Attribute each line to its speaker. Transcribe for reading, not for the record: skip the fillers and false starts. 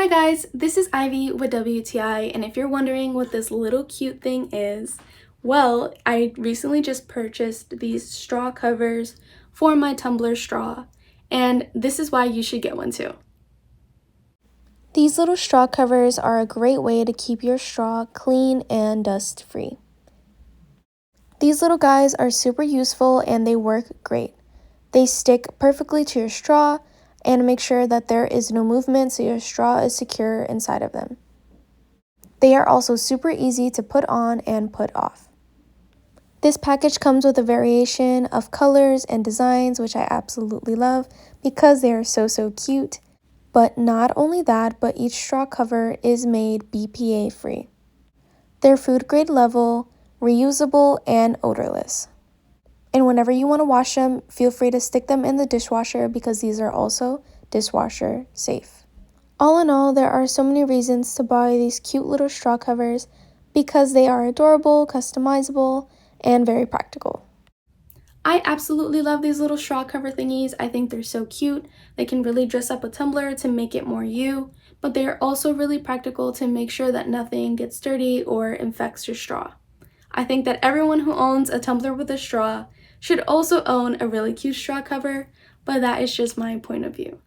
Speaker 1: Hi guys, this is Ivy with WTI, and if you're wondering what this little cute thing is, well, I recently just purchased these straw covers for my tumbler straw, and this is why you should get one too.
Speaker 2: These little straw covers are a great way to keep your straw clean and dust free. These little guys are super useful and they work great. They stick perfectly to your straw and make sure that there is no movement so your straw is secure inside of them. They are also super easy to put on and put off. This package comes with a variation of colors and designs, which I absolutely love because they are so cute. But not only that, but each straw cover is made BPA free. They're food grade level, reusable, and odorless. And whenever you want to wash them, feel free to stick them in the dishwasher because these are also dishwasher safe. All in all, there are so many reasons to buy these cute little straw covers because they are adorable, customizable, and very practical.
Speaker 1: I absolutely love these little straw cover thingies. I think they're so cute. They can really dress up a tumbler to make it more you, but they are also really practical to make sure that nothing gets dirty or infects your straw. I think that everyone who owns a tumbler with a straw should also own a really cute straw cover, but that is just my point of view.